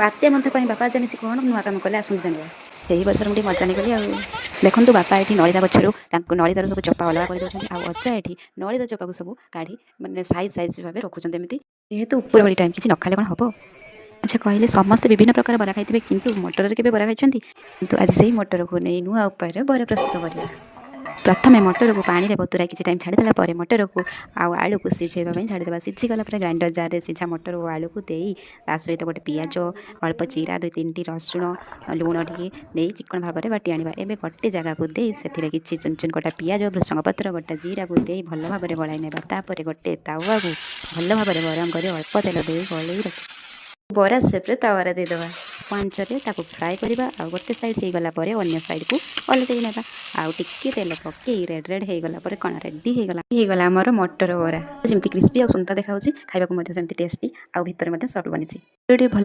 ବାତ୍ୟା ମଧ୍ୟ ପାଇଁ ବାପା ଆଜି ମିଶି କ'ଣ ନୂଆ କାମ କଲେ ଆସନ୍ତୁ ଜାଣିବା। ସେହି ବର୍ଷରେ ମୁଁ ଟିକେ ମଜା ନେଇଗଲି ଆଉ। ଦେଖନ୍ତୁ ବାପା ଏଠି ନଳିତା ଗଛରୁ ତାଙ୍କୁ ନଳିତାରୁ ସବୁ ଚୋପା ଅଲଗା କରିଦେଉଛନ୍ତି, ଆଉ ଅଜା ଏଠି ନଳିତା ଚୋପାକୁ ସବୁ କାଢ଼ି ମାନେ ସାଇଜ୍ ଭାବେ ରଖୁଛନ୍ତି। ଏମିତି ଯେହେତୁ ଉପରଓଳି ଟାଇମ୍ କିଛି ନ ଖାଇଲେ କ'ଣ ହେବ। ଆଚ୍ଛା କହିଲେ ସମସ୍ତେ ବିଭିନ୍ନ ପ୍ରକାର ବରା ଖାଇଥିବେ, କିନ୍ତୁ ମଟରରେ କେବେ ବରା ଖାଇଛନ୍ତି? କିନ୍ତୁ ଆଜି ସେଇ ମଟରକୁ ନେଇ ନୂଆ ଉପାୟରେ ବରା ପ୍ରସ୍ତୁତ କରିବା। ପ୍ରଥମେ ମଟରକୁ ପାଣିରେ ବତୁରାଇ କିଛି ଟାଇମ୍ ଛାଡ଼ିଦେଲା ପରେ ମଟରକୁ ଆଉ ଆଳୁକୁ ସିଝାଇବା ପାଇଁ ଛାଡ଼ିଦେବା। ସିଝିଗଲା ପରେ ଗ୍ରାଇଣ୍ଡର ଜାରରେ ସିଝା ମଟର ଓ ଆଳୁକୁ ଦେଇ ତା ସହିତ ଗୋଟେ ପିଆଜ, ଅଳ୍ପ ଜିରା, 2-3ଟି ରସୁଣ, ଲୁଣ ଟିକେ ଦେଇ ଚିକ୍କଣ ଭାବରେ ବାଟି ଆଣିବା। ଏବେ ଗୋଟେ ଜାଗାକୁ ଦେଇ ସେଥିରେ କିଛି ଚୁନ ଚୁନ କଟା ପିଆଜ, ଭୃଷଙ୍ଗ ପତ୍ର, ଗୋଟା ଜିରାକୁ ଦେଇ ଭଲ ଭାବରେ ଗୋଳାଇ ନେବା। ତାପରେ ଗୋଟେ ତାୱାକୁ ଭଲ ଭାବରେ ଗରମ କରି ଅଳ୍ପ ତେଲ ଦେଇ ଗୋଳେଇ ରଖିବା। ବରା ସେପ୍ରେ ତାୱାରେ ଦେଇଦେବା। ଆଞ୍ଚରେ ତାକୁ ଫ୍ରାଏ କରିବା। ଆଉ ଗୋଟେ ସାଇଡ଼୍ ହେଇଗଲା ପରେ ଅନ୍ୟ ସାଇଡ଼୍କୁ ଓଲଟେଇ ନେବା। ଆଉ ଟିକେ ତେଲ ପକେଇ ରେଡ଼୍ ହେଇଗଲା ପରେ କ'ଣ ରେଡ଼ି ହେଇଗଲା ଆମର ମଟର ବରା। ଯେମିତି କ୍ରିସ୍ପି ଆଉ ସୁନ୍ଦର ଦେଖାଯାଉଛି, ଖାଇବାକୁ ମଧ୍ୟ ସେମିତି ଟେଷ୍ଟି ଆଉ ଭିତରେ ମଧ୍ୟ ସଫ୍ଟ ବନିଛି। ଭଲ